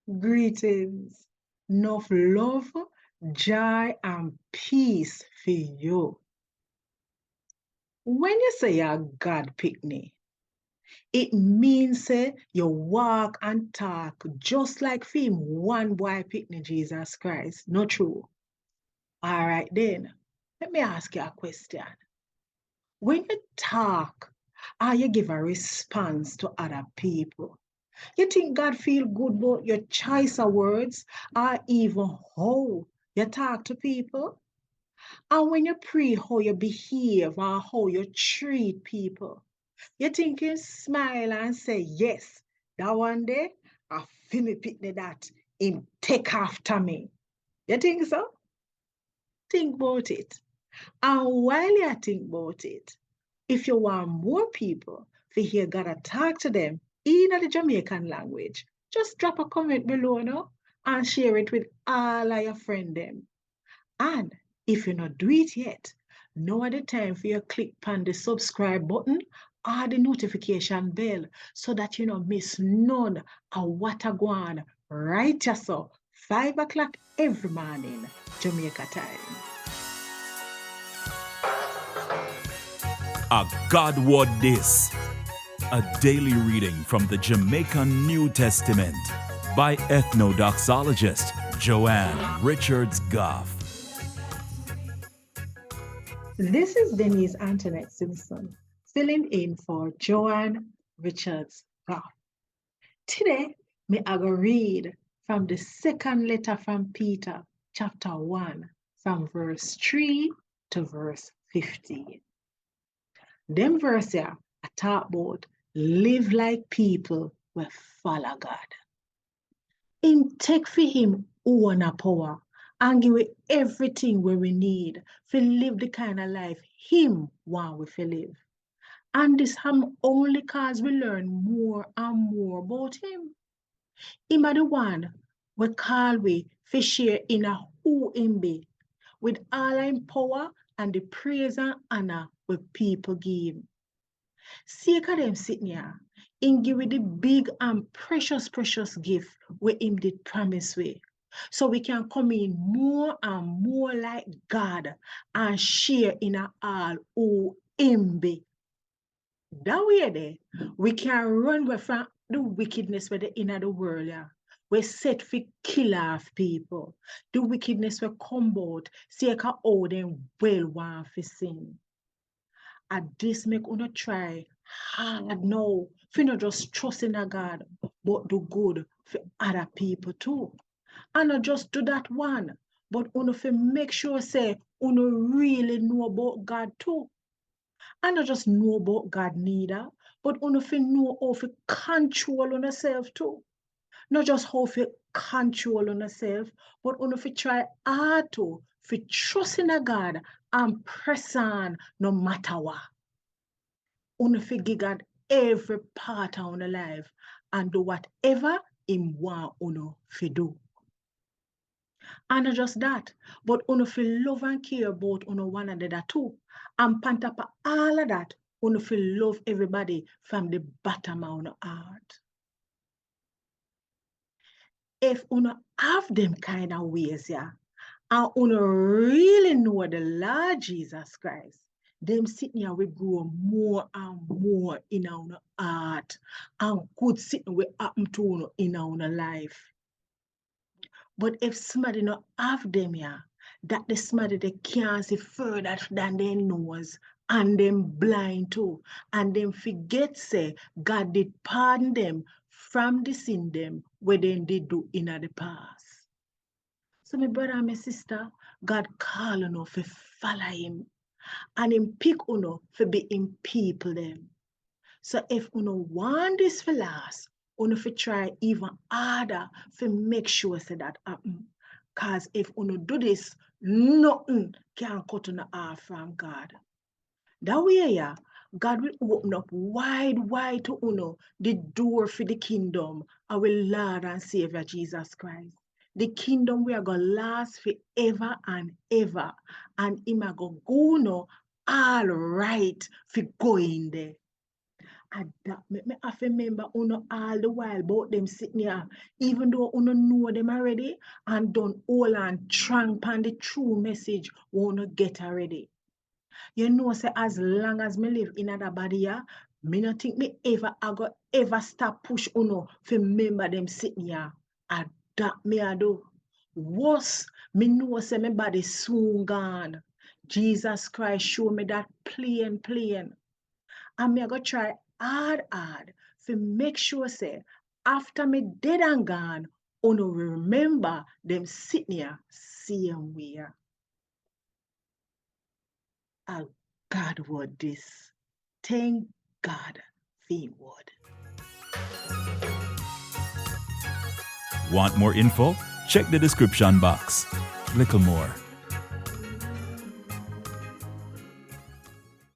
Greetings. Enough love, joy, and peace for you. When you say you're God picnic, it means you walk and talk just like him, one boy picnic, Jesus Christ. Not true. All right, then, let me ask you a question. When you talk, or you give a response to other people, you think God feel good about your choice of words or even how you talk to people? And when you pray, how you behave or how you treat people, you think you smile and say, yes, that one day, I feel me picnic that him take after me. You think so? Think about it. And while you think about it, if you want more people to hear God talk to them in the Jamaican language, just drop a comment below no? And share it with all of your friends them. And if you not do it yet, now at the time for you click on the subscribe button or the notification bell so that you don't miss none of what I go on right just so 5 o'clock every morning, Jamaica time. A God Word This, a daily reading from the Jamaican New Testament by Ethnodoxologist Joanne Richards Goffe. This is Denise Antoinette Simpson, filling in for Joanne Richards Goffe. Today, I go read from the second letter from Peter, chapter 1, from verse 3 to verse 15. Them verse here, I talk about live like people will follow God. Him take for him own a power and give we everything where we need to live the kind of life him want we to live. And this only cause we learn more and more about him. Him are the one we call we for share in a who him be, with all him power and the praise and honor we people give him. See them sitting here, him give we the big and precious gift where him did promise we. So we can come in more and more like God and share in a all who him be. That way there, we can run away from the wickedness where the inner the world. Yeah. We set for kill off people. The wickedness will come out, see how them well want for sin. And this make una try hard now. For not just trust in a God, but do good for other people too. And not just do that one, but una for make sure say una really know about God too. And not just know about God neither, but una fi know how to control on yourself too. Not just how to control on yourself, but una fi try hard to fi trust in a God and press on no matter what. Una fi give God every part of our life and do whatever him want una fi do. And not just that, but una feel love and care about una one another too. And pantapa all of that, una feel love everybody from the bottom of una heart. If una have them kind of ways, yeah, and una really know the Lord Jesus Christ, them sitting here will grow more and more in our heart and good sitting will happen to una in our life. But if somebody not have them here, that the somebody they can't see further than their nose, and them blind too, and them forget say God did pardon them from the sin them where they did do in the past. So my brother and my sister, God call you for follow him, and him pick you for be in people them. So if you want this for last, you fi try even harder to make sure say that happen. Cause if you do this, nothing can cut you off from God. That way, yeah, God will open up wide to the door for the kingdom, our Lord and Savior Jesus Christ. The kingdom we are gonna last forever and ever, and him are gonna go no all right for going there. adapt. Me have to remember uno all the while about them sitting here, even though uno know them already and don't hold and tramp on the true message we uno get already. You know, say as long as me live in other body, yeah, me not think me I go ever stop push uno for remember them sitting here. Adapt me I do. Worse, me know say my body soon gone. Jesus Christ show me that plain. And me I go try hard to make sure say after me dead and gone, uno remember them sitting here same way. A God word this. Thank God for him word. Want more info? Check the description box. Little more.